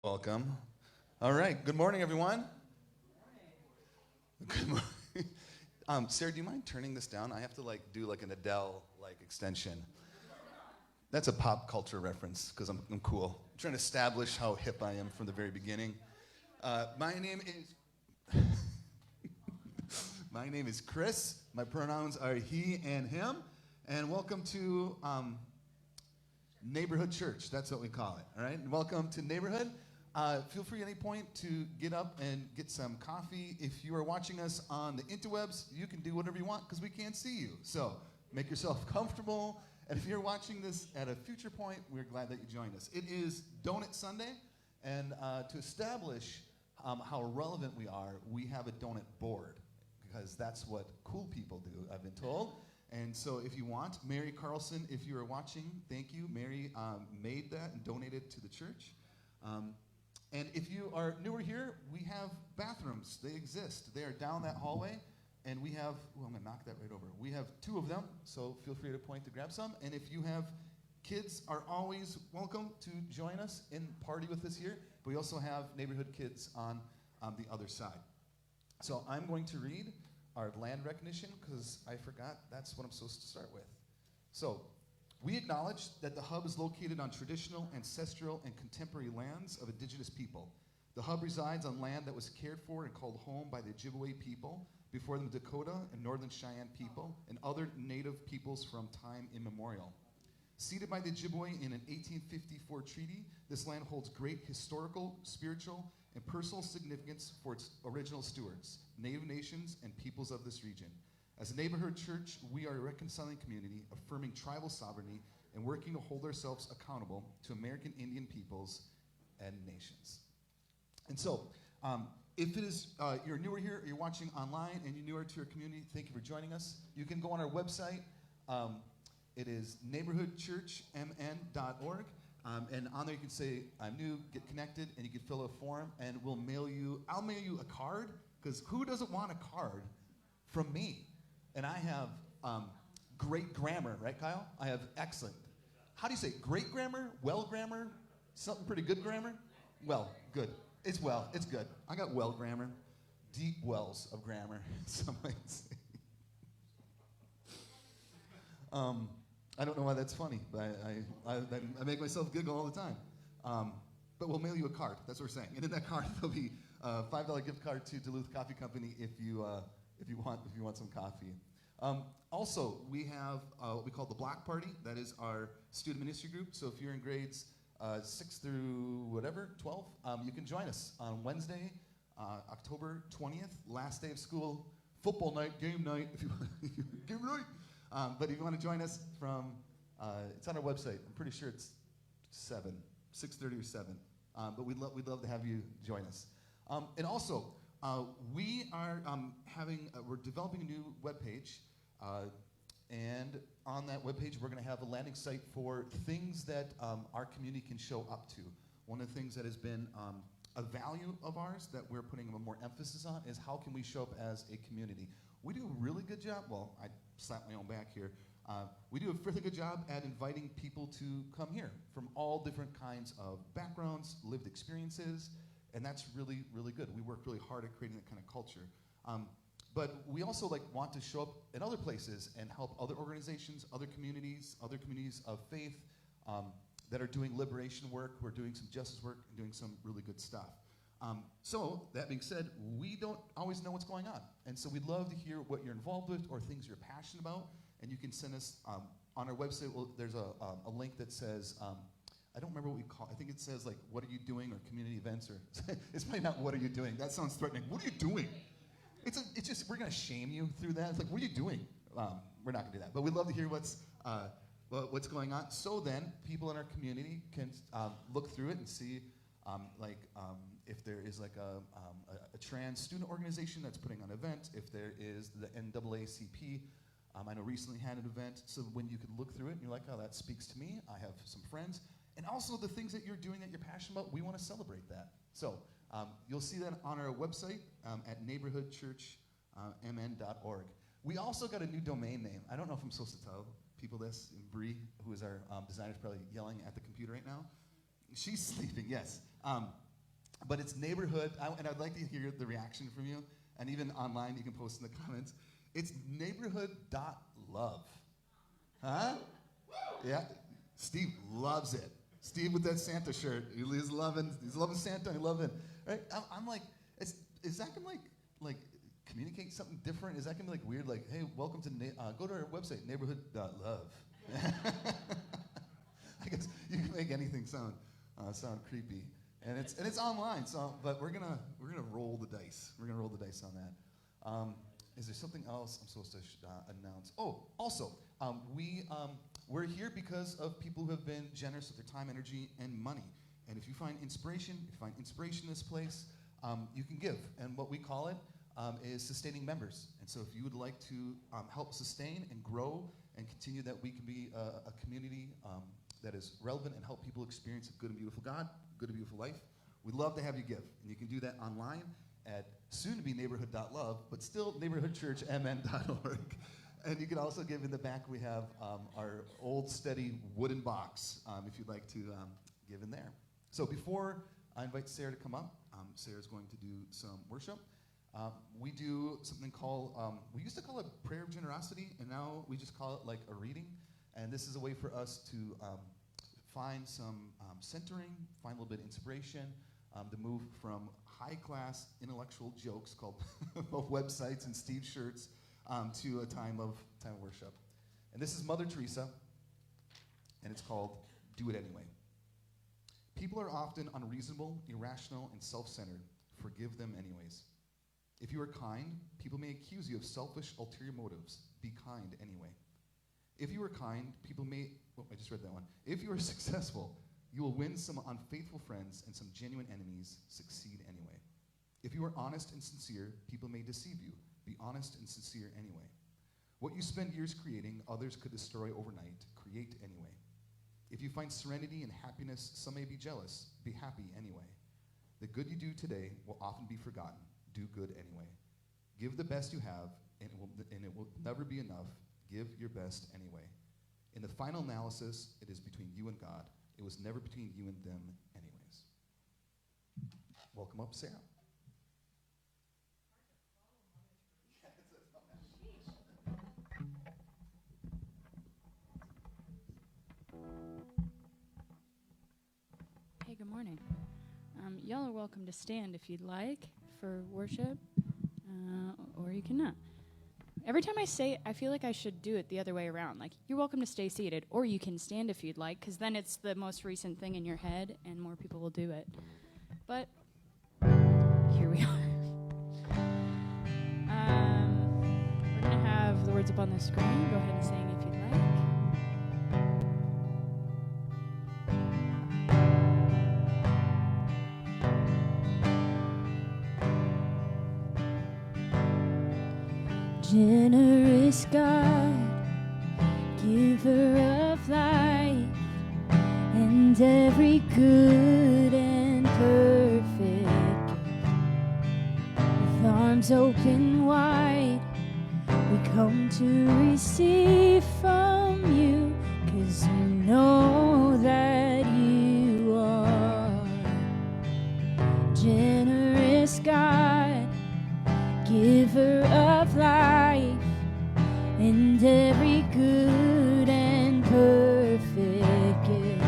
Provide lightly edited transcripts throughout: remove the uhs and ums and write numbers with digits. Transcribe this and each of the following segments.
Welcome. All right. Good morning, everyone. Good morning. Sarah, do you mind turning this down? I have to do like an Adele extension. That's a pop culture reference because I'm cool. I'm trying to establish how hip I am from the very beginning. My name is my name is Chris. My pronouns are he and him. And welcome to Neighborhood Church. That's what we call it. All right. Welcome to Neighborhood. Feel free at any point to get up and get some coffee. If you are watching us on the interwebs, you can do whatever you want because we can't see you. So make yourself comfortable. And if you're watching this at a future point, we're glad that you joined us. It is Donut Sunday, and to establish how relevant we are, we have a donut board because that's what cool people do, I've been told. And so if you want, Mary Carlson, if you are watching, thank you. Mary made that and donated to the church. And if you are newer here, we have bathrooms. They exist. They are down that hallway. And we have, I'm going to knock that right over. We have two of them, so feel free to point to grab some. And if you have kids, are always welcome to join us and party with us here. But we also have neighborhood kids on the other side. So I'm going to read our land recognition because I forgot that's what I'm supposed to start with. So we acknowledge that the Hub is located on traditional, ancestral, and contemporary lands of indigenous people. The Hub resides on land that was cared for and called home by the Ojibwe people, before them Dakota and Northern Cheyenne people, and other native peoples from time immemorial. Ceded by the Ojibwe in an 1854 treaty, this land holds great historical, spiritual, and personal significance for its original stewards, Native nations, and peoples of this region. As a neighborhood church, we are a reconciling community, affirming tribal sovereignty and working to hold ourselves accountable to American Indian peoples and nations. And so, if it is you're newer here, or you're watching online, and you're newer to our community, thank you for joining us. You can go on our website. It is neighborhoodchurchmn.org. And on there you can say, I'm new, get connected, and you can fill out a form, and I'll mail you a card, because who doesn't want a card from me? And I have great grammar, right, Kyle? I have excellent. How do you say great grammar? Well grammar? Something pretty good grammar? Well, good. It's good. I got well grammar. Deep wells of grammar, some might say. I don't know why that's funny, but I make myself giggle all the time. But we'll mail you a card. That's what we're saying. And in that card, there'll be a $5 gift card to Duluth Coffee Company if you want some coffee. Also, we have what we call the Block Party. That is our student ministry group. So if you're in grades 6 through 12, you can join us on Wednesday, October 20th, last day of school, football night, game night. Game night. But if you want to join us from, it's on our website. I'm pretty sure it's 6:30 or 7. But we'd love to have you join us. And also, we are we're developing a new webpage, and on that webpage, we're going to have a landing site for things that our community can show up to. One of the things that has been a value of ours that we're putting more emphasis on is how can we show up as a community. We do a really good job. Well, I slap my own back here. We do a fairly good job at inviting people to come here from all different kinds of backgrounds, lived experiences. And that's really, really good. We work really hard at creating that kind of culture. But we also want to show up in other places and help other organizations, other communities of faith that are doing liberation work, who are doing some justice work, and doing some really good stuff. So that being said, we don't always know what's going on. And so we'd love to hear what you're involved with or things you're passionate about. And you can send us on our website. There's a link that says, I don't remember what we call it. I think it says what are you doing, or community events, or it's probably not what are you doing. That sounds threatening. What are you doing? It's just we're gonna shame you through that. It's what are you doing? We're not gonna do that. But we'd love to hear what's going on. So then people in our community can look through it and see if there is a trans student organization that's putting on an event, if there is the NAACP. I know recently had an event, so when you could look through it and you're like, oh, that speaks to me. I have some friends. And also the things that you're doing that you're passionate about, we want to celebrate that. So you'll see that on our website at neighborhoodchurchmn.org. We also got a new domain name. I don't know if I'm supposed to tell people this. Bree, who is our designer, is probably yelling at the computer right now. She's sleeping, yes. But it's neighborhood, and I'd like to hear the reaction from you. And even online, you can post in the comments. It's neighborhood.love. Huh? Yeah. Steve loves it. Steve with that Santa shirt. He's loving Santa. He loves it. Right? I'm like, is that gonna like communicate something different? Is that gonna be like weird? Like, hey, welcome to go to our website, neighborhood.love. I guess you can make anything sound creepy, and it's online. So, but we're gonna roll the dice. We're gonna roll the dice on that. Is there something else I'm supposed to announce? Oh, also, we're here because of people who have been generous with their time, energy, and money. And if you find inspiration, in this place, you can give. And what we call it is sustaining members. And so if you would like to help sustain and grow and continue that we can be a community that is relevant and help people experience a good and beautiful God, good and beautiful life, we'd love to have you give. And you can do that online at soon-to-be-neighborhood.love, but still neighborhoodchurchmn.org. And you can also give in the back. We have our old steady wooden box if you'd like to give in there. So before I invite Sarah to come up, Sarah's going to do some worship. We do something called, we used to call it prayer of generosity, and now we just call it like a reading. And this is a way for us to find some centering, find a little bit of inspiration, to move from high-class intellectual jokes called both websites and Steve shirts to a time of worship. And this is Mother Teresa, and it's called Do It Anyway. People are often unreasonable, irrational, and self-centered. Forgive them anyways. If you are kind, people may accuse you of selfish, ulterior motives. Be kind anyway. If you are kind, people may... Oh, I just read that one. If you are successful, you will win some unfaithful friends, and some genuine enemies succeed anyway. If you are honest and sincere, people may deceive you. Be honest and sincere anyway. What you spend years creating, others could destroy overnight. Create anyway. If you find serenity and happiness, some may be jealous. Be happy anyway. The good you do today will often be forgotten. Do good anyway. Give the best you have, and it will never be enough. Give your best anyway. In the final analysis, it is between you and God. It was never between you and them anyways. Welcome up, Sarah. Hey, good morning. Y'all are welcome to stand if you'd like for worship, or you cannot. Every time I say it, I feel like I should do it the other way around. Like, you're welcome to stay seated, or you can stand if you'd like, because then it's the most recent thing in your head, and more people will do it. But here we are. We're going to have the words up on the screen. Go ahead and sing if you'd like. Generous God, giver of life, and every good and perfect gift. With arms open wide, we come to receive from you, 'cause we know that you are generous God, giver of life, and every good and perfect gift.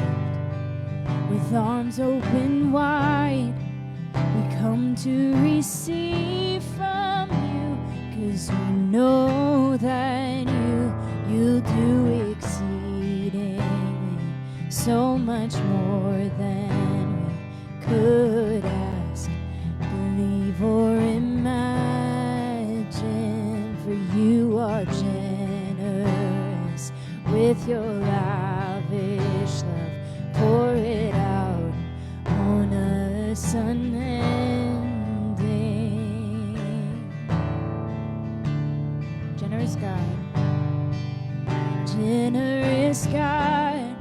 With arms open wide, we come to receive from you, 'cause we know that you'll do exceedingly so much more than we could ask, believe, or imagine. For you are generous with your lavish love. Pour it out on us unending. Generous God, generous God,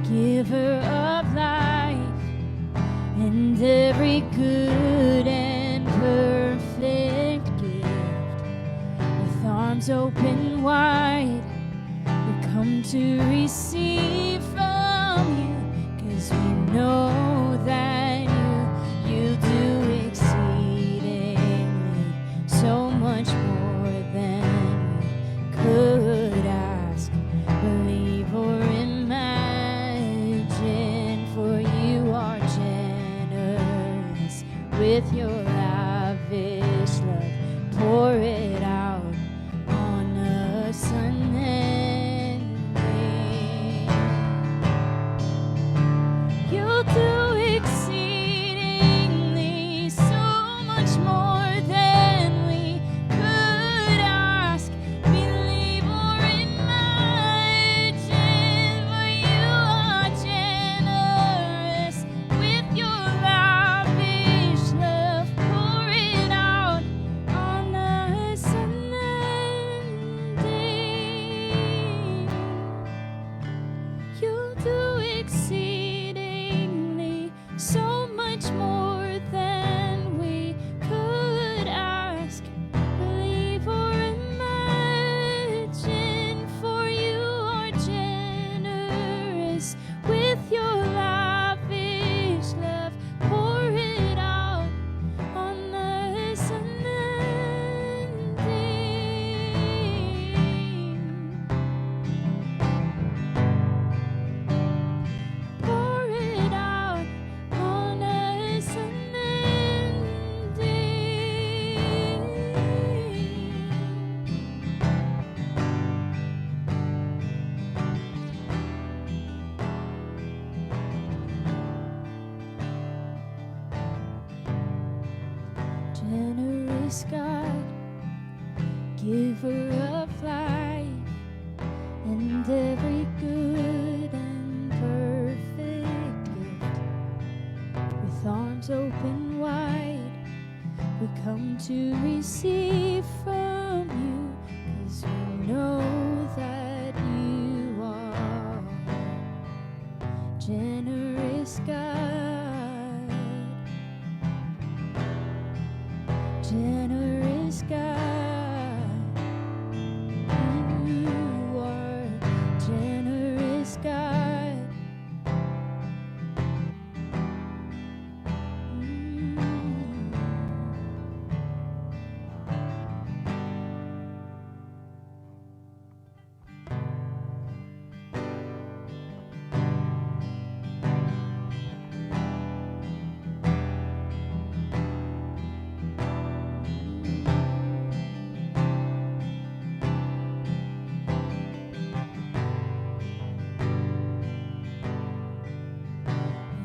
giver of life, and every good and perfect arms open wide, we come to receive from you, 'cause we know that you with your lavish love. Pour it out on us unending. You'll do exceedingly so much more than we could ask, believe, or imagine. For you are generous with your lavish love. Pour it out on us unending. You'll do exceedingly so much more than we could ask, believe, or imagine. For you are generous with your lavish love. Pour it out on us unending. Pour it out on us unending. Generous God, giver of life and every good and perfect gift, with arms open wide, we come to receive from you, 'cause we know that you are generous God, generous God. You are generous God.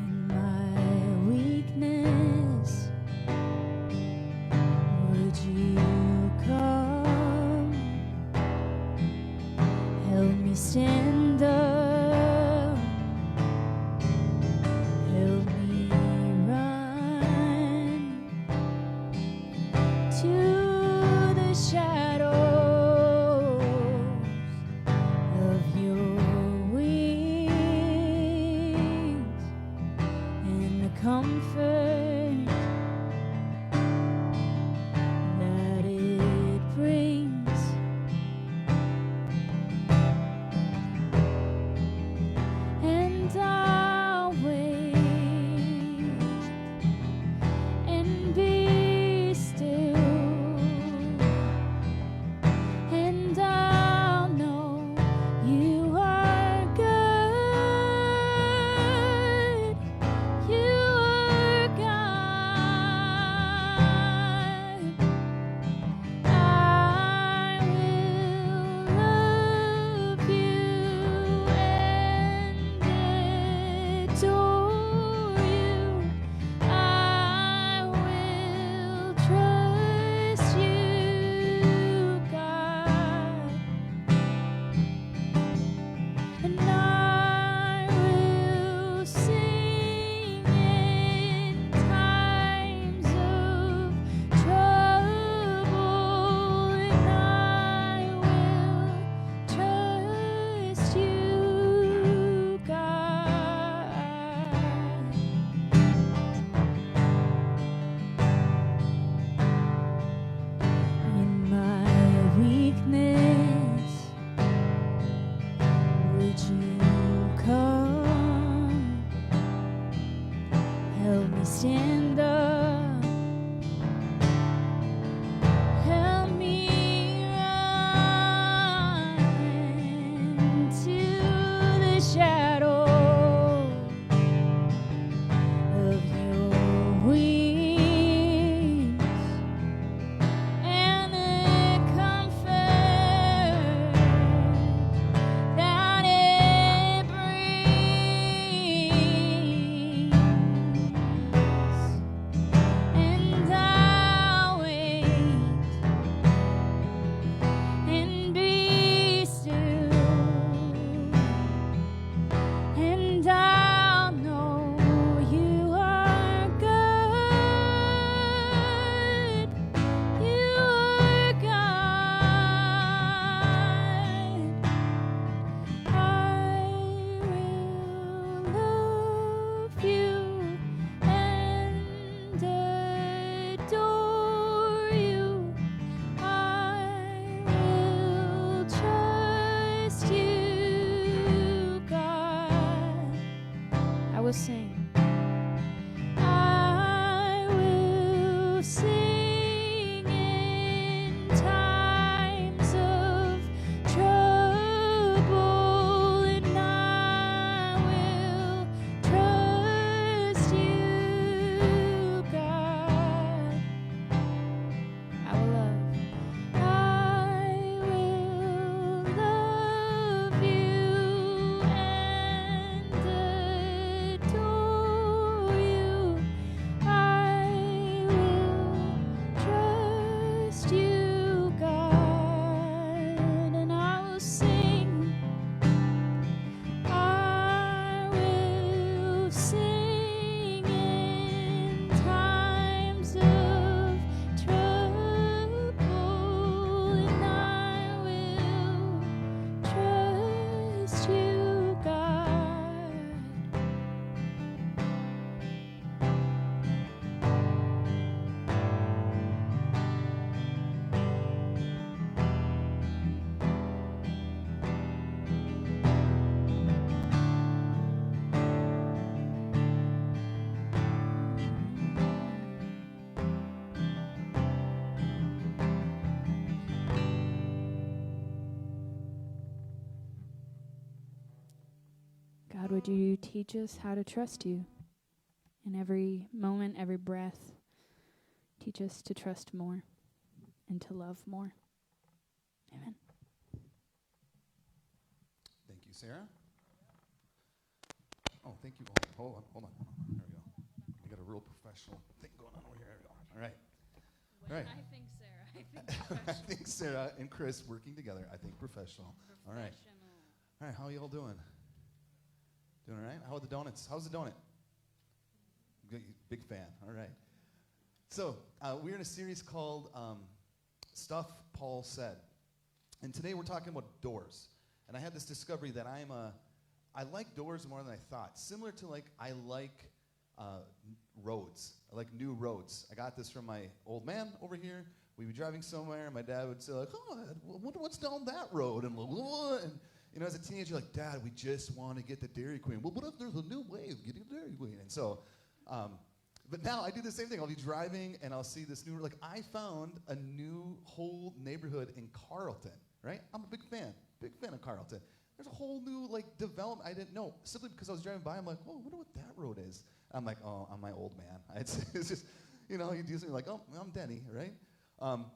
In my weakness, would you come? Help me stand up. Help me run to the shadows of your wings and the comfort that it brings. And I'll wait and be still, and I'll know you are good. You are God. would you teach us how to trust you in every moment, every breath? Teach us to trust more and to love more. Amen. Thank you, Sarah. Oh, thank you. Hold on. There we go. We got a real professional thing going on over here. There we go. All right. When Right. I think Sarah, I think I think Sarah and Chris working together. I think professional. All right. All right. How are you all doing? Doing all right? How are the donuts? How's the donut? Good, big fan. All right. So we're in a series called Stuff Paul Said. And today we're talking about doors. And I had this discovery that I like doors more than I thought. Similar to like I like roads. I like new roads. I got this from my old man over here. We'd be driving somewhere, and my dad would say like, "Oh, I wonder what's down that road?" And you know, as a teenager, you're like, "Dad, we just want to get the Dairy Queen." Well, what if there's a new way of getting the Dairy Queen? And so, but now I do the same thing. I'll be driving, and I'll see this new. Like I found a new whole neighborhood in Carlton. Right? I'm a big fan of Carlton. There's a whole new like development I didn't know. Simply because I was driving by, I'm like, "Oh, I wonder what that road is." I'm like, "Oh, I'm my old man." It's just, you know, you do something like, "Oh, I'm Denny," right?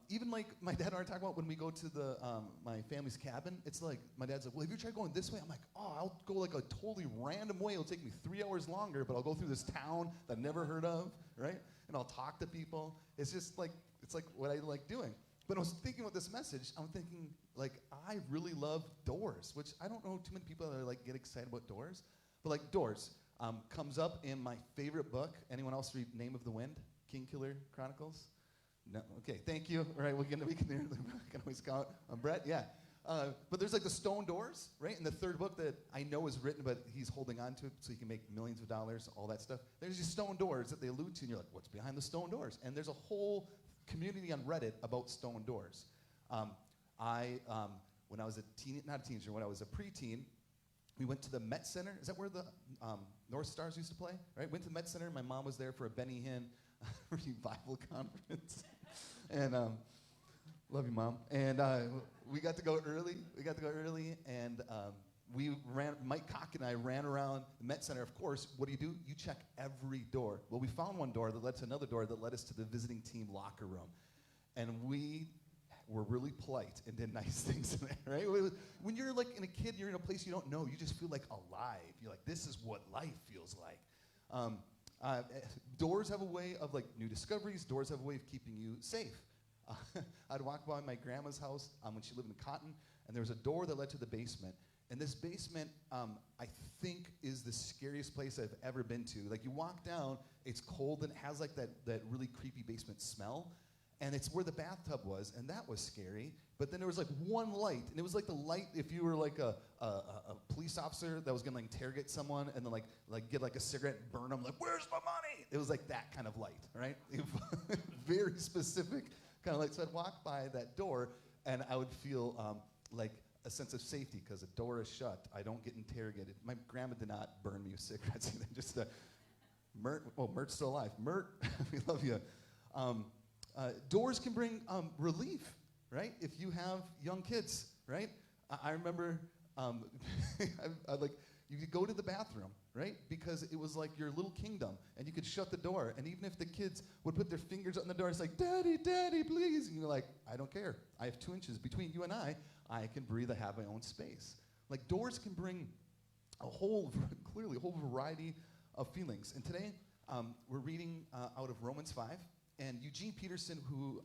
Even like my dad and I are talking about when we go to the my family's cabin. It's like my dad's like, "Well, have you tried going this way?" I'm like, "Oh, I'll go like a totally random way. It'll take me 3 hours longer, but I'll go through this town that I've never heard of, right? And I'll talk to people. It's just like it's like what I like doing." But I was thinking about this message. I'm thinking like I really love doors, which I don't know too many people that are like get excited about doors, but like doors comes up in my favorite book. Anyone else read Name of the Wind, Kingkiller Chronicles? No. Okay, thank you. All right, we can always count on Brett. Yeah. But there's like the stone doors, right? In the third book that I know is written, but he's holding on to it so he can make millions of dollars, all that stuff. There's these stone doors that they allude to, and you're like, what's behind the stone doors? And there's a whole community on Reddit about stone doors. When I was not a teenager, when I was a preteen, we went to the Met Center. Is that where the North Stars used to play? Right? Went to the Met Center. My mom was there for a Benny Hinn revival conference. And love you, Mom. And we got to go early. And Mike Cock and I ran around the Met Center. Of course, what do? You check every door. Well, we found one door that led to another door that led us to the visiting team locker room. And we were really polite and did nice things in there, right? When you're like a kid, you're in a place you don't know, you just feel like alive. You're like, this is what life feels like. Doors have a way of like new discoveries. Doors have a way of keeping you safe. I'd walk by my grandma's house when she lived in Cotton, and there was a door that led to the basement. And this basement, I think, is the scariest place I've ever been to. Like you walk down, it's cold, and it has like that really creepy basement smell. And it's where the bathtub was, and that was scary. But then there was like one light, and it was like the light if you were like a police officer that was gonna like interrogate someone and then like get like a cigarette and burn them, like, where's my money? It was like that kind of light, right? Very specific kind of light. So I'd walk by that door, and I would feel like a sense of safety because the door is shut. I don't get interrogated. My grandma did not burn me with cigarettes either. Just Mert's still alive. Mert, we love you. Doors can bring relief, right? If you have young kids, right? I remember, you could go to the bathroom, right? Because it was like your little kingdom, and you could shut the door, and even if the kids would put their fingers on the door, it's like, "Daddy, Daddy, please," and you're like, "I don't care. I have 2 inches between you and I can breathe. I have my own space." Like doors can bring clearly a whole variety of feelings. And today, we're reading out of Romans 5. And Eugene Peterson, who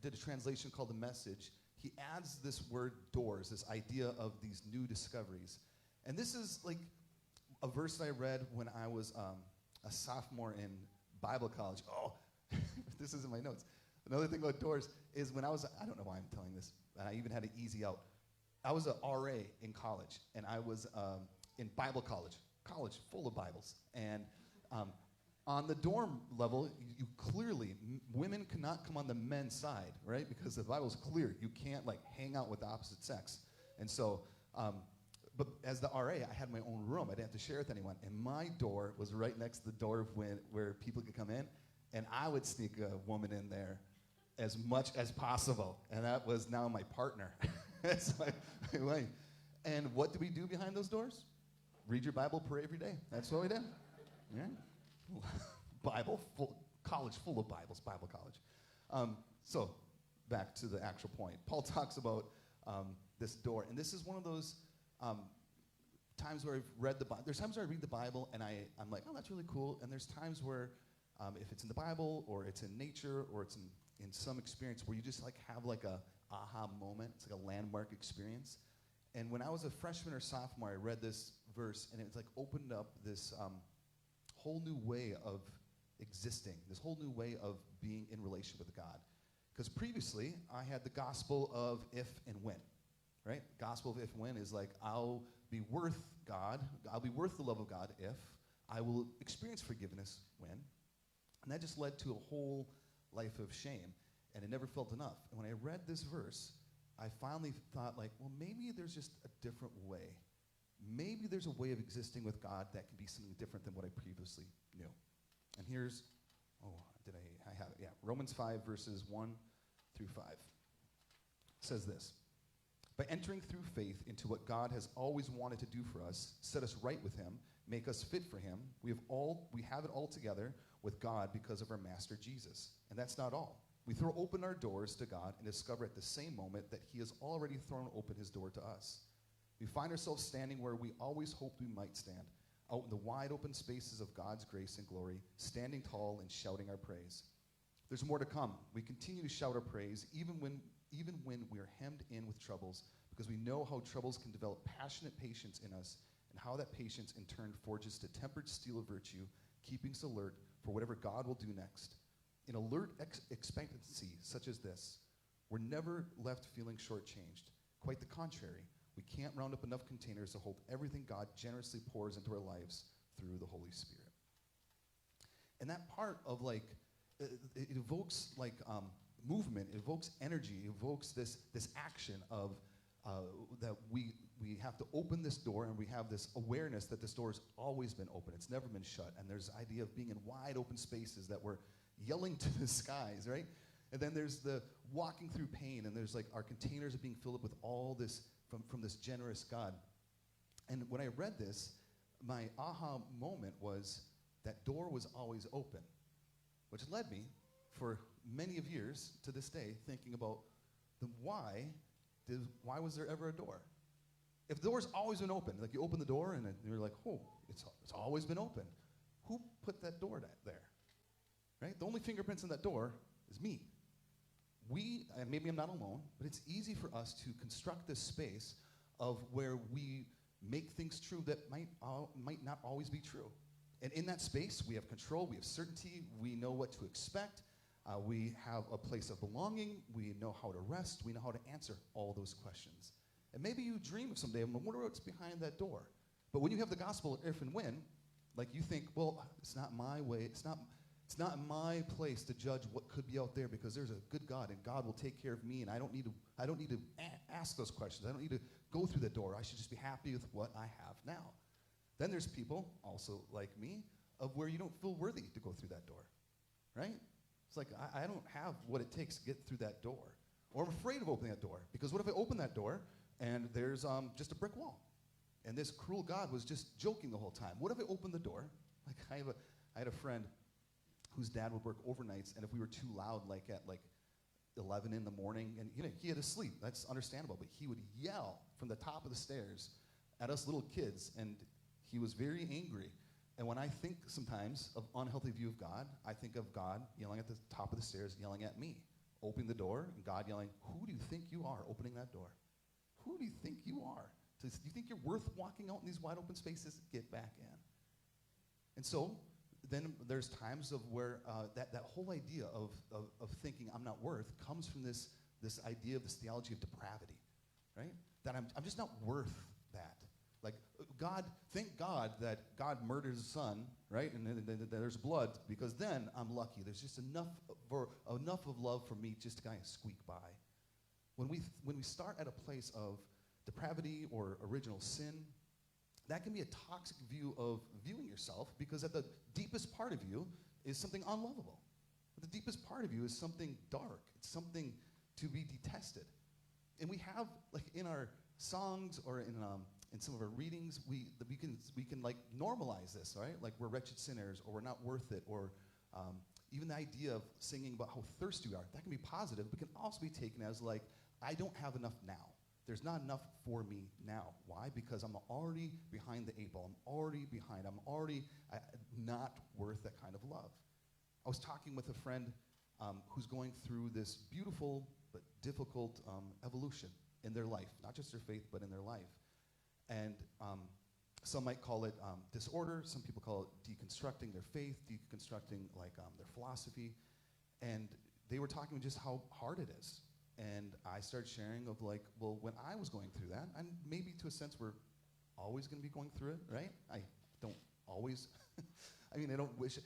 did a translation called The Message, he adds this word doors, this idea of these new discoveries. And this is like a verse that I read when I was a sophomore in Bible college. Oh, this is in my notes. Another thing about doors is when I don't know why I'm telling this, and I even had an easy out. I was an RA in college, and I was in Bible college full of Bibles. And on the dorm level, you clearly, women cannot come on the men's side, right? Because the Bible's clear. You can't like hang out with the opposite sex. And so, but as the RA, I had my own room. I didn't have to share with anyone. And my door was right next to the door where people could come in. And I would sneak a woman in there as much as possible. And that was now my partner. That's my wife. And what do we do behind those doors? read your Bible, pray every day. That's what we did. Yeah. College full of Bibles, Bible college. So back to the actual point. Paul talks about this door, and this is one of those times where I've read the Bible. There's times where I read the Bible and I'm like, oh, that's really cool. And there's times where if it's in the Bible or it's in nature or it's in some experience where you just like have like a aha moment. It's like a landmark experience. And when I was a freshman or sophomore, I read this verse and it was like opened up this whole new way of existing, this whole new way of being in relation with God. Because previously, I had the gospel of if and when, right? Gospel of if and when is like, I'll be worth God, I'll be worth the love of God if I will experience forgiveness when. And that just led to a whole life of shame, and it never felt enough. And when I read this verse, I finally thought like, well, maybe there's just a different way. Maybe there's a way of existing with God that can be something different than what I previously knew. And here's, I have it, yeah. Romans 5, verses 1 through 5. It says this: by entering through faith into what God has always wanted to do for us, set us right with him, make us fit for him, we have it all together with God because of our Master Jesus. And that's not all. We throw open our doors to God and discover at the same moment that he has already thrown open his door to us. We find ourselves standing where we always hoped we might stand, out in the wide open spaces of God's grace and glory, standing tall and shouting our praise. There's more to come. We continue to shout our praise even when we are hemmed in with troubles, because we know how troubles can develop passionate patience in us, and how that patience in turn forges the tempered steel of virtue, keeping us alert for whatever God will do next. In alert expectancy such as this, we're never left feeling shortchanged. Quite the contrary. We can't round up enough containers to hold everything God generously pours into our lives through the Holy Spirit. And that part of like, it evokes like movement, it evokes energy, it evokes this action of that we have to open this door, and we have this awareness that this door has always been open. It's never been shut. And there's the idea of being in wide open spaces that we're yelling to the skies, right? And then there's the walking through pain, and there's like our containers are being filled up with all this from this generous God. And when I read this, my aha moment was that door was always open, which led me for many of years to this day thinking about why was there ever a door? If the door's always been open, like you open the door and you're like, oh, it's always been open. Who put that door there? Right? The only fingerprints on that door is me. And maybe I'm not alone, but it's easy for us to construct this space of where we make things true that might not always be true. And in that space, we have control, we have certainty, we know what to expect, we have a place of belonging, we know how to rest, we know how to answer all those questions. And maybe you dream of someday, I wonder what's behind that door. But when you have the gospel of if and when, like you think, well, it's not my way, it's not my place to judge what could be out there, because there's a good God and God will take care of me, and I don't need to ask those questions. I don't need to go through the door. I should just be happy with what I have now. Then there's people, also like me, of where you don't feel worthy to go through that door, right? It's like, I don't have what it takes to get through that door. Or I'm afraid of opening that door, because what if I open that door and there's just a brick wall? And this cruel God was just joking the whole time. What if I open the door? Like I had a friend whose dad would work overnights, and if we were too loud, like at 11 in the morning, and he had to sleep, that's understandable, but he would yell from the top of the stairs at us little kids, and he was very angry. And when I think sometimes of unhealthy view of God, I think of God yelling at the top of the stairs, yelling at me, opening the door, and God yelling, who do you think you are opening that door? Who do you think you are? Do you think you're worth walking out in these wide open spaces? Get back in. And so then there's times of where that whole idea of thinking I'm not worth comes from this idea of this theology of depravity, right? That I'm just not worth that. Like God, thank God that God murdered his son, right? And there's blood, because then I'm lucky. There's just enough of love for me just to kind of squeak by. When we start at a place of depravity or original sin, that can be a toxic view of viewing yourself, because at the deepest part of you is something unlovable. At the deepest part of you is something dark. It's something to be detested. And we have, like in our songs or in in some of our readings, we can like normalize this, right? Like we're wretched sinners, or we're not worth it, or even the idea of singing about how thirsty we are, that can be positive, but can also be taken as like, I don't have enough now. There's not enough for me now. Why? Because I'm already behind the eight ball. I'm already behind. I'm already not worth that kind of love. I was talking with a friend who's going through this beautiful but difficult evolution in their life, not just their faith, but in their life. And some might call it disorder. Some people call it deconstructing their faith, deconstructing like their philosophy. And they were talking just how hard it is. And I started sharing of like, well, when I was going through that, and maybe to a sense we're always going to be going through it, right? I don't always. I mean, I don't wish.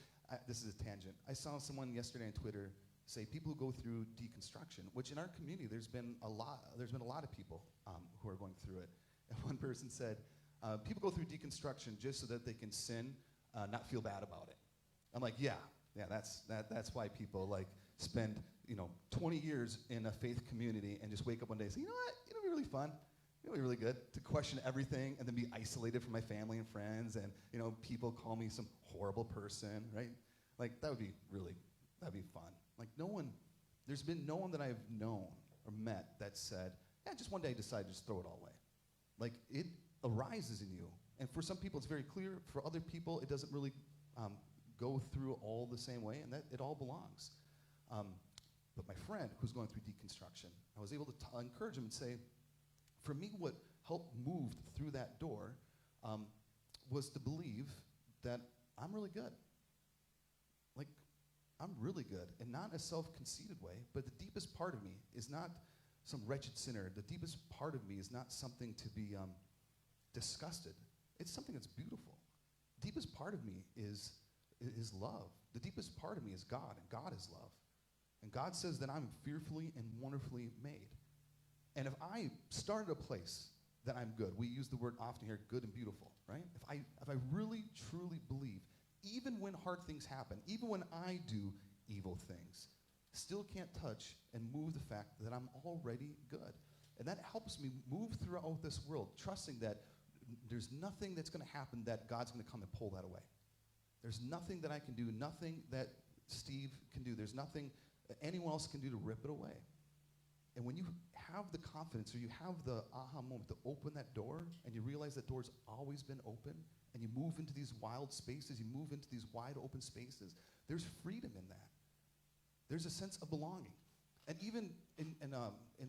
This is a tangent. I saw someone yesterday on Twitter say people who go through deconstruction, which in our community there's been a lot of people who are going through it. And one person said, people go through deconstruction just so that they can sin, not feel bad about it. I'm like, yeah, that's why people like spend 20 years in a faith community and just wake up one day and say, you know what, it'll be really fun. It'll be really good to question everything and then be isolated from my family and friends, and people call me some horrible person, right? Like that'd be fun. Like there's been no one that I've known or met that said, yeah, just one day I decided to just throw it all away. Like it arises in you, and for some people it's very clear. For other people, it doesn't really go through all the same way, and that it all belongs. But my friend who's going through deconstruction, I was able to encourage him and say, for me, what helped move through that door was to believe that I'm really good. Like, I'm really good, and not in a self-conceited way, but the deepest part of me is not some wretched sinner. The deepest part of me is not something to be disgusted. It's something that's beautiful. The deepest part of me is love. The deepest part of me is God, and God is love. And God says that I'm fearfully and wonderfully made. And if I start at a place that I'm good, we use the word often here, good and beautiful, right? If I really, truly believe, even when hard things happen, even when I do evil things, still can't touch and move the fact that I'm already good. And that helps me move throughout this world, trusting that there's nothing that's going to happen that God's going to come and pull that away. There's nothing that I can do, nothing that Steve can do. There's nothing that anyone else can do to rip it away. And when you have the confidence, or you have the aha moment to open that door, and you realize that door's always been open, and you move into these wild spaces, you move into these wide open spaces, there's freedom in that. There's a sense of belonging. And even in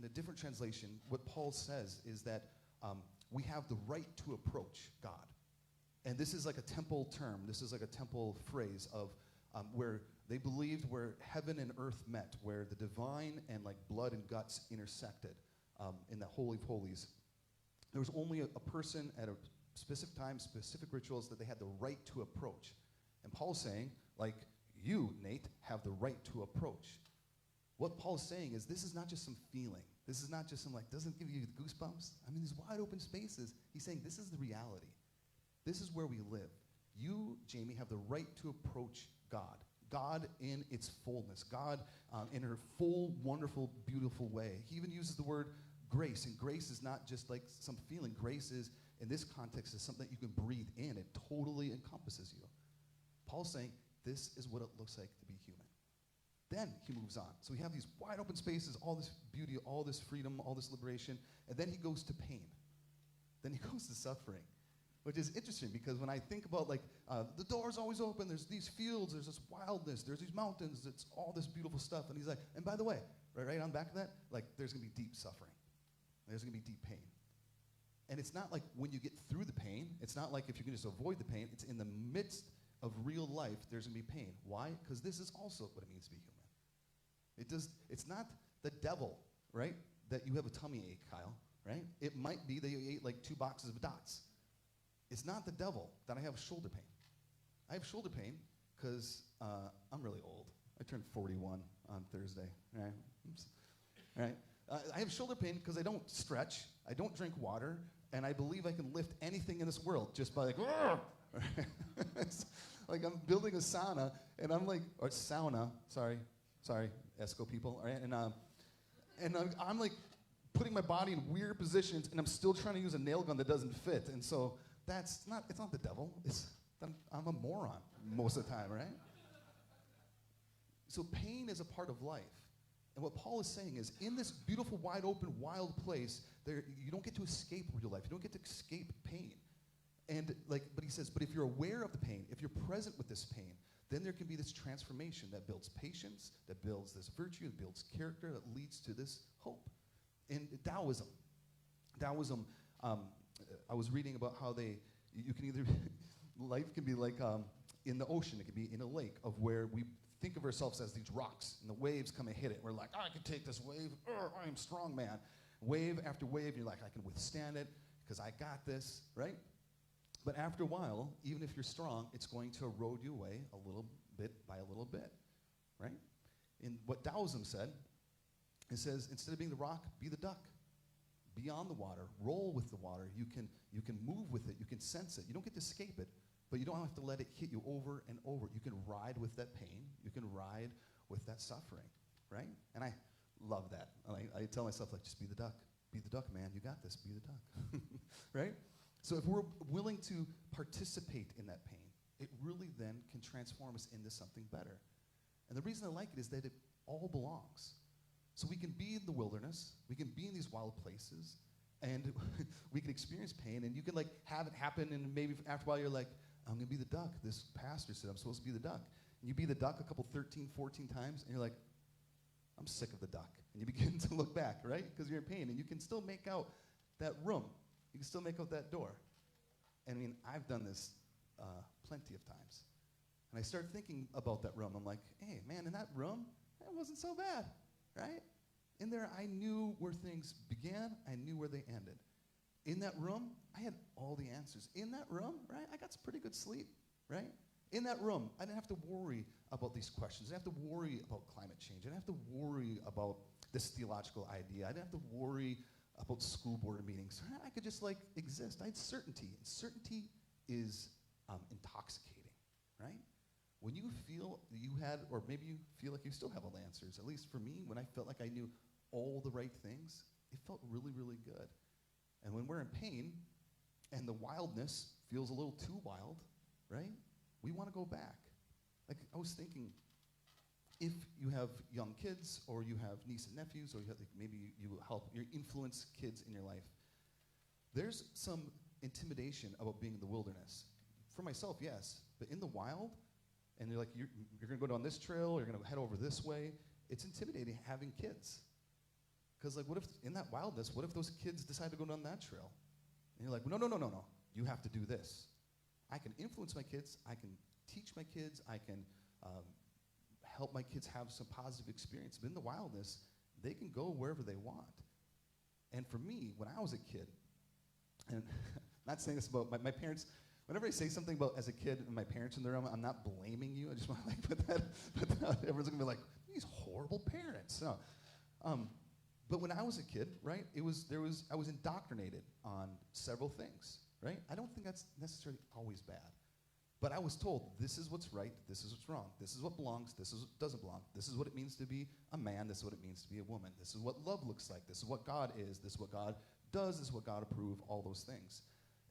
the different translation, what Paul says is that we have the right to approach God. And this is like a temple term. This is like a temple phrase of where they believed where heaven and earth met, where the divine and like blood and guts intersected in the Holy of Holies. There was only a person at a specific time, specific rituals that they had the right to approach. And Paul's saying, like, you, Nate, have the right to approach. What Paul's saying is this is not just some feeling. This is not just some like, doesn't give you goosebumps. I mean, these wide open spaces. He's saying this is the reality. This is where we live. You, Jamie, have the right to approach God. God in its fullness. God in her full, wonderful, beautiful way. He even uses the word grace. And grace is not just like some feeling. Grace is, in this context, is something that you can breathe in. It totally encompasses you. Paul's saying this is what it looks like to be human. Then he moves on. So we have these wide open spaces, all this beauty, all this freedom, all this liberation. And then he goes to pain. Then he goes to suffering. Which is interesting because when I think about like the door's always open, there's these fields, there's this wildness, there's these mountains, it's all this beautiful stuff. And he's like, and by the way, right on the back of that, like there's gonna be deep suffering. There's gonna be deep pain. And it's not like when you get through the pain, it's not like if you can just avoid the pain, it's in the midst of real life, there's gonna be pain. Why? Because this is also what it means to be human. It's not the devil, right? That you have a tummy ache, Kyle, right? It might be that you ate like 2 boxes of dots. It's not the devil that I have shoulder pain. I have shoulder pain because I'm really old. I turned 41 on Thursday. Right? Oops. Right? I have shoulder pain because I don't stretch, I don't drink water, and I believe I can lift anything in this world just by like, it's like I'm building a sauna, and I'm like, or sauna, sorry, ESCO people, all right? And I'm like putting my body in weird positions, and I'm still trying to use a nail gun that doesn't fit. And so it's not the devil. I'm a moron most of the time, right? So pain is a part of life. And what Paul is saying is, in this beautiful, wide open, wild place, you don't get to escape real life. You don't get to escape pain. But he says, but if you're aware of the pain, if you're present with this pain, then there can be this transformation that builds patience, that builds this virtue, that builds character, that leads to this hope. In Taoism, I was reading about how you can either, life can be like in the ocean, it can be in a lake of where we think of ourselves as these rocks, and the waves come and hit it. We're like, I can take this wave, I am strong, man. Wave after wave, you're like, I can withstand it because I got this, right? But after a while, even if you're strong, it's going to erode you away a little bit by a little bit, right? In what Taoism said, it says, instead of being the rock, be the duck. Be on the water, roll with the water. You can move with it, you can sense it. You don't get to escape it, but you don't have to let it hit you over and over. You can ride with that pain. You can ride with that suffering, right? And I love that. I tell myself, like, just be the duck. Be the duck, man. You got this. Be the duck, right? So if we're willing to participate in that pain, it really then can transform us into something better. And the reason I like it is that it all belongs. So we can be in the wilderness, we can be in these wild places, and we can experience pain, and you can like have it happen, and maybe after a while you're like, I'm going to be the duck. This pastor said I'm supposed to be the duck. And you be the duck a couple 13, 14 times, and you're like, I'm sick of the duck. And you begin to look back, right? Because you're in pain, and you can still make out that room. You can still make out that door. And I mean, I've done this plenty of times. And I start thinking about that room. I'm like, hey, man, in that room, it wasn't so bad, right? In there, I knew where things began. I knew where they ended. In that room, I had all the answers. In that room, right, I got some pretty good sleep, right? In that room, I didn't have to worry about these questions. I didn't have to worry about climate change. I didn't have to worry about this theological idea. I didn't have to worry about school board meetings. I could just like exist. I had certainty. And certainty is intoxicating, right? When you feel that you had, or maybe you feel like you still have all the answers, at least for me, when I felt like I knew all the right things, it felt really, really good. And when we're in pain and the wildness feels a little too wild, right? We want to go back. Like I was thinking, if you have young kids or you have nieces and nephews or you have, like, maybe you help, you influence kids in your life, there's some intimidation about being in the wilderness. For myself, yes, but in the wild, and you're like, you're going to go down this trail, you're going to head over this way, it's intimidating having kids. Because like, what if, in that wildness, what if those kids decide to go down that trail? And you're like, no, you have to do this. I can influence my kids, I can teach my kids, I can help my kids have some positive experience. But in the wildness, they can go wherever they want. And for me, when I was a kid, and not saying this about my parents, whenever I say something about as a kid and my parents in the room, I'm not blaming you. I just want to like put that out. Everyone's gonna be like, these horrible parents. No. But when I was a kid, right, I was indoctrinated on several things, right? I don't think that's necessarily always bad. But I was told, this is what's right, this is what's wrong, this is what belongs, this is what doesn't belong, this is what it means to be a man, this is what it means to be a woman, this is what love looks like, this is what God is, this is what God does, this is what God approves, all those things.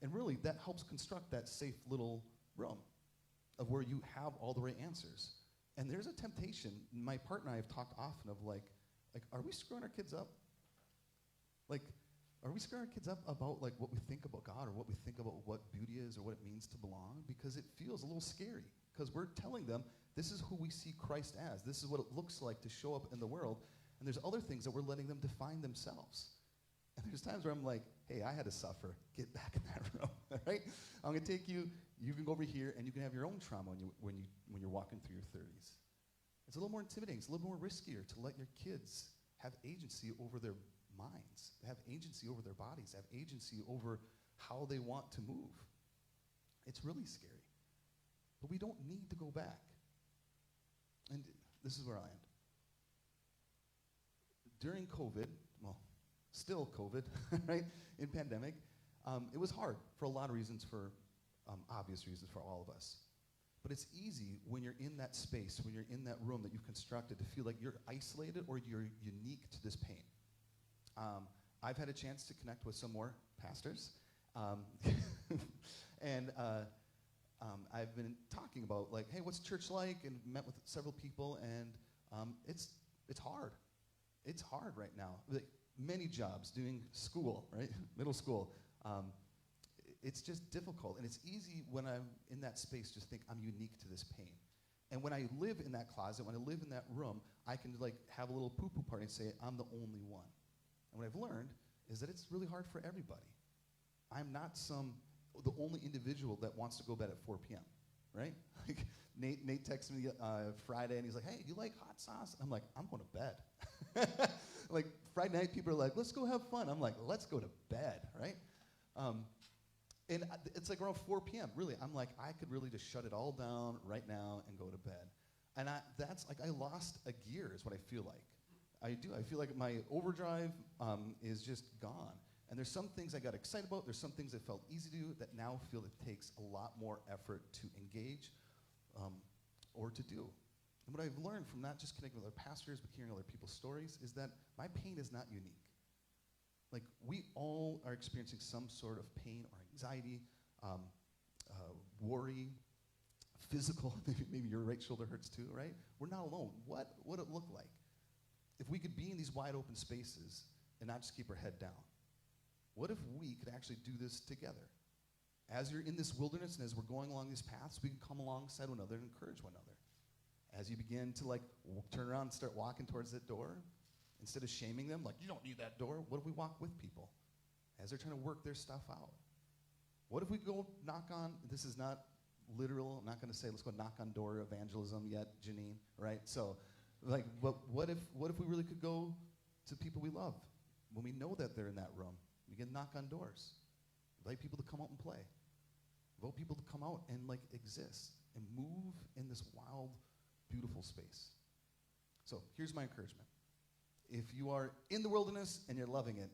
And really, that helps construct that safe little room of where you have all the right answers. And there's a temptation, my partner and I have talked often of like, are we screwing our kids up? Like, are we screwing our kids up about like what we think about God or what we think about what beauty is or what it means to belong? Because it feels a little scary. Because we're telling them, this is who we see Christ as. This is what it looks like to show up in the world. And there's other things that we're letting them define themselves. And there's times where I'm like, hey, I had to suffer. Get back in that room, all right? I'm going to take you. You can go over here, and you can have your own trauma when you're walking through your 30s. It's a little more intimidating. It's a little more riskier to let your kids have agency over their minds, have agency over their bodies, have agency over how they want to move. It's really scary. But we don't need to go back. And this is where I end. During COVID, well, still COVID, right, in pandemic, it was hard for a lot of reasons, for obvious reasons for all of us. But it's easy when you're in that space, when you're in that room that you've constructed, to feel like you're isolated or you're unique to this pain. I've had a chance to connect with some more pastors. Um, and I've been talking about, like, hey, what's church like? And met with several people, and it's hard. It's hard right now. Like, many jobs, doing school, right? Middle school. It's just difficult. And it's easy when I'm in that space just think I'm unique to this pain. And when I live in that closet, when I live in that room, I can like have a little poo-poo party and say, I'm the only one. And what I've learned is that it's really hard for everybody. I'm not the only individual that wants to go to bed at 4 p.m., right? Like Nate texted me Friday, and he's like, hey, do you like hot sauce? I'm like, I'm going to bed. Like Friday night, people are like, let's go have fun. I'm like, let's go to bed, right? And it's like around 4 p.m., really. I'm like, I could really just shut it all down right now and go to bed. And that's like, I lost a gear is what I feel like. I do. I feel like my overdrive is just gone. And there's some things I got excited about. There's some things that felt easy to do that now feel it takes a lot more effort to engage or to do. And what I've learned from not just connecting with other pastors, but hearing other people's stories, is that my pain is not unique. Like, we all are experiencing some sort of pain or anxiety, worry, physical. Maybe your right shoulder hurts too, right? We're not alone. What would it look like if we could be in these wide open spaces and not just keep our head down? What if we could actually do this together? As you're in this wilderness and as we're going along these paths, we can come alongside one another and encourage one another. As you begin to like turn around and start walking towards that door, instead of shaming them, like, you don't need that door, what if we walk with people as they're trying to work their stuff out? What if we go knock on, this is not literal, I'm not going to say let's go knock on door evangelism yet, Janine, right? So, like, but what if we really could go to people we love when we know that they're in that room? We can knock on doors, invite people to come out and play, invite people to come out and like exist and move in this wild, beautiful space. So here's my encouragement. If you are in the wilderness and you're loving it,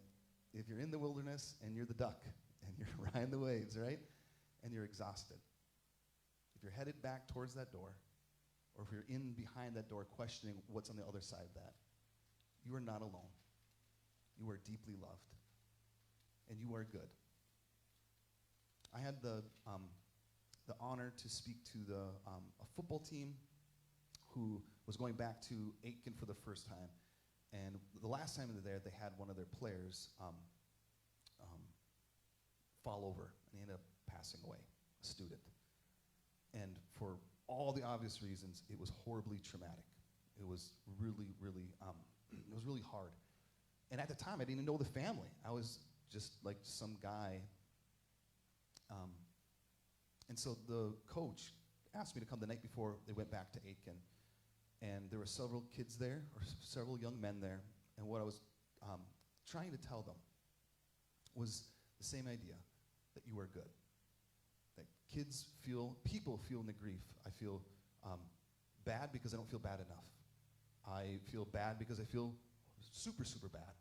if you're in the wilderness and you're the duck and you're riding the waves, right, and you're exhausted, if you're headed back towards that door, or if you're in behind that door questioning what's on the other side of that, you are not alone. You are deeply loved, and you are good. I had the honor to speak to a football team who was going back to Aitkin for the first time. And the last time they were there, they had one of their players fall over, and he ended up passing away, a student. And for all the obvious reasons, it was horribly traumatic. It was really, really, it was really hard. And at the time, I didn't even know the family. I was just like some guy. And so the coach asked me to come the night before they went back to Aitkin. And there were several kids there, or several young men there. And what I was trying to tell them was the same idea, that you are good. That people feel in the grief. I feel bad because I don't feel bad enough. I feel bad because I feel super, super bad.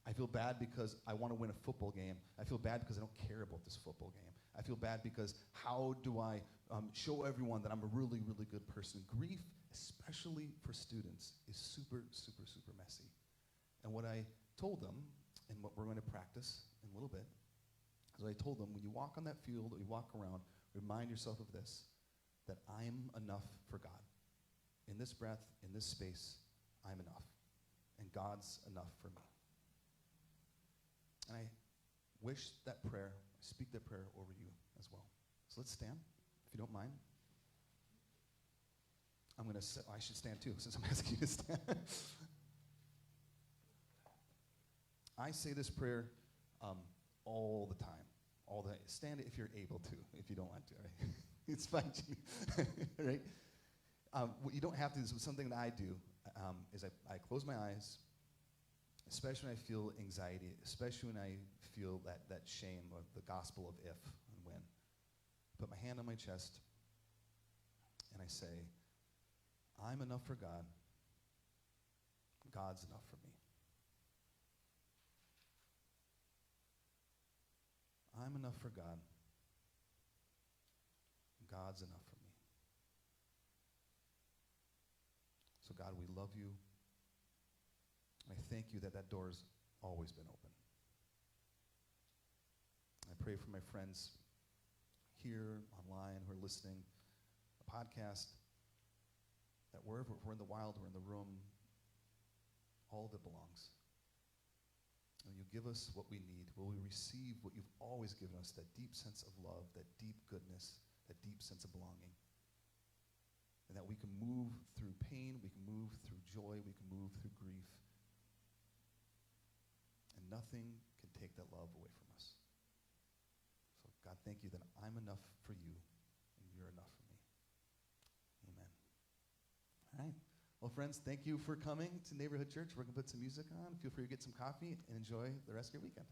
I feel bad because I want to win a football game. I feel bad because I don't care about this football game. I feel bad because how do I show everyone that I'm a really, really good person? Grief, especially for students, is super, super, super messy. And what I told them, and what we're going to practice in a little bit, is I told them, when you walk on that field or you walk around, remind yourself of this, that I'm enough for God. In this breath, in this space, I'm enough. And God's enough for me. And I wish that prayer, I speak that prayer over you as well. So let's stand, if you don't mind. I should stand too, since I'm asking you to stand. I say this prayer all the time. All the time. Stand if you're able to, if you don't want to, right? It's fine, right? What you don't have to do, this is something that I do, is I close my eyes, especially when I feel anxiety, especially when I feel that shame of the gospel of if and when. I put my hand on my chest, and I say, I'm enough for God. God's enough for me. I'm enough for God. God's enough for me. So God, we love you. And I thank you that door has always been open. pray for my friends here, online, who are listening, a podcast, that wherever, if we're in the wild or in the room, all of it belongs. And you give us what we need. Will we receive what you've always given us, that deep sense of love, that deep goodness, that deep sense of belonging. And that we can move through pain, we can move through joy, we can move through grief. And nothing can take that love away from us. So God, thank you that I'm enough for you and you're enough for me. Amen. All right. Well, friends, thank you for coming to Neighborhood Church. We're going to put some music on. Feel free to get some coffee and enjoy the rest of your weekend.